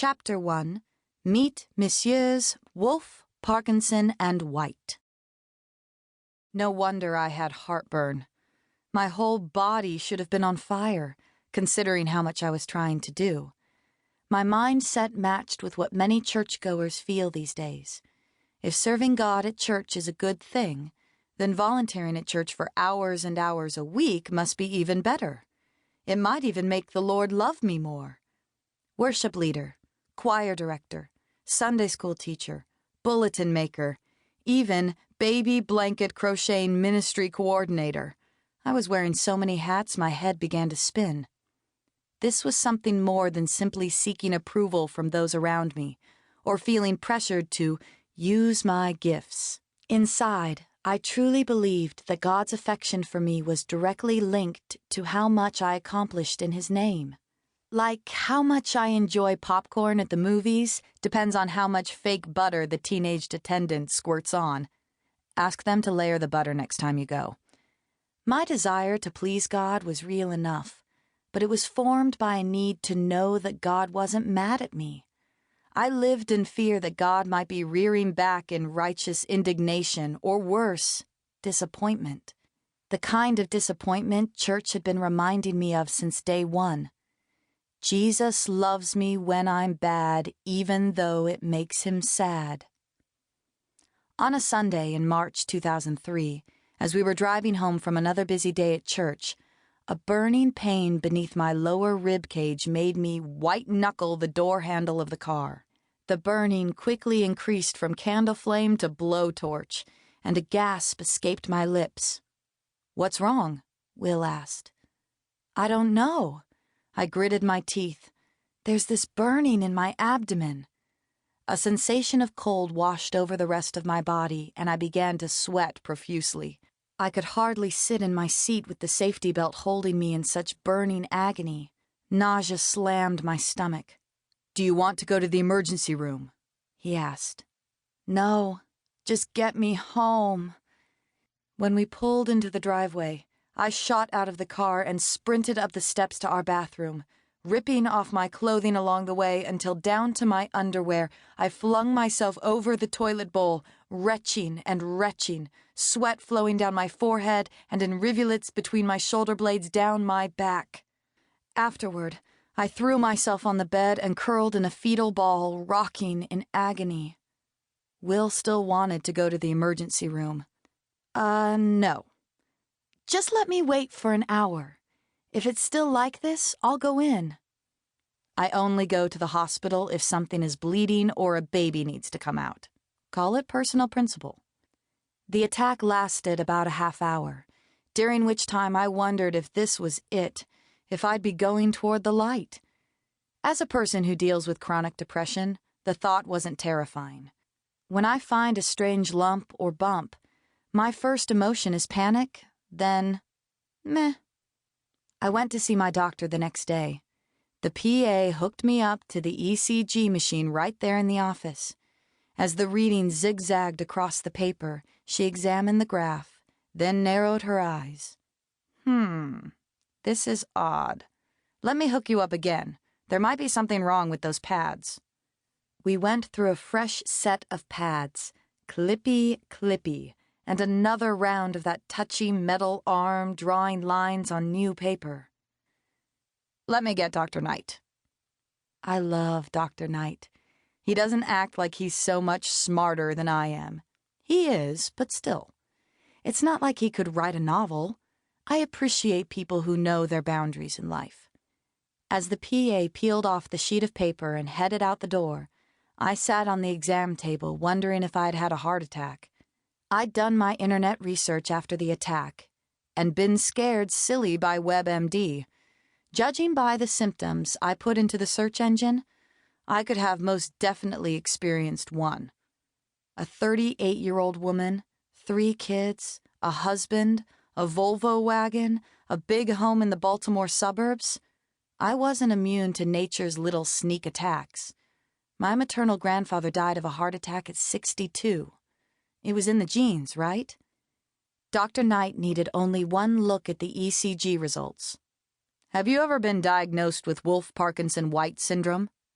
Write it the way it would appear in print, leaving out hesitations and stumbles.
Chapter 1. Meet Messieurs Wolf, Parkinson, and White. No wonder I had heartburn. My whole body should have been on fire, considering how much I was trying to do. My mindset matched with what many churchgoers feel these days. If serving God at church is a good thing, then volunteering at church for hours and hours a week must be even better. It might even make the Lord love me more. Worship leader, choir director, Sunday school teacher, bulletin maker, even baby blanket crocheting ministry coordinator. I was wearing so many hats my head began to spin. This was something more than simply seeking approval from those around me, or feeling pressured to use my gifts. Inside, I truly believed that God's affection for me was directly linked to how much I accomplished in His name. Like how much I enjoy popcorn at the movies depends on how much fake butter the teenaged attendant squirts on. Ask them to layer the butter next time you go. My desire to please God was real enough, but it was formed by a need to know that God wasn't mad at me. I lived in fear that God might be rearing back in righteous indignation, or worse, disappointment. The kind of disappointment church had been reminding me of since day one. Jesus loves me when I'm bad, even though it makes Him sad. On a Sunday in March 2003, as we were driving home from another busy day at church, a burning pain beneath my lower rib cage made me white-knuckle the door handle of the car. The burning quickly increased from candle flame to blowtorch, and a gasp escaped my lips. "What's wrong?" Will asked. "I don't know." I gritted my teeth. "There's this burning in my abdomen." A sensation of cold washed over the rest of my body, and I began to sweat profusely. I could hardly sit in my seat with the safety belt holding me in such burning agony. Nausea slammed my stomach. "Do you want to go to the emergency room?" he asked. "No, just get me home." When we pulled into the driveway, I shot out of the car and sprinted up the steps to our bathroom, ripping off my clothing along the way until down to my underwear I flung myself over the toilet bowl, retching and retching, sweat flowing down my forehead and in rivulets between my shoulder blades down my back. Afterward, I threw myself on the bed and curled in a fetal ball, rocking in agony. Will still wanted to go to the emergency room. No. "Just let me wait for an hour. If it's still like this, I'll go in." I only go to the hospital if something is bleeding or a baby needs to come out. Call it personal principle. The attack lasted about a half hour, during which time I wondered if this was it, if I'd be going toward the light. As a person who deals with chronic depression, the thought wasn't terrifying. When I find a strange lump or bump, my first emotion is panic, then, meh. I went to see my doctor the next day. The PA hooked me up to the ECG machine right there in the office. As the reading zigzagged across the paper, she examined the graph, then narrowed her eyes. This is odd. Let me hook you up again. There might be something wrong with those pads." We went through a fresh set of pads, clippy, and another round of that touchy metal arm drawing lines on new paper. "Let me get Dr. Knight." I love Dr. Knight. He doesn't act like he's so much smarter than I am. He is, but still. It's not like he could write a novel. I appreciate people who know their boundaries in life. As the PA peeled off the sheet of paper and headed out the door, I sat on the exam table wondering if I'd had a heart attack. I'd done my internet research after the attack and been scared silly by WebMD. Judging by the symptoms I put into the search engine, I could have most definitely experienced one. A 38-year-old woman, 3 kids, a husband, a Volvo wagon, a big home in the Baltimore suburbs. I wasn't immune to nature's little sneak attacks. My maternal grandfather died of a heart attack at 62. It was in the genes, right? Dr. Knight needed only one look at the ECG results. "Have you ever been diagnosed with Wolf-Parkinson-White syndrome?"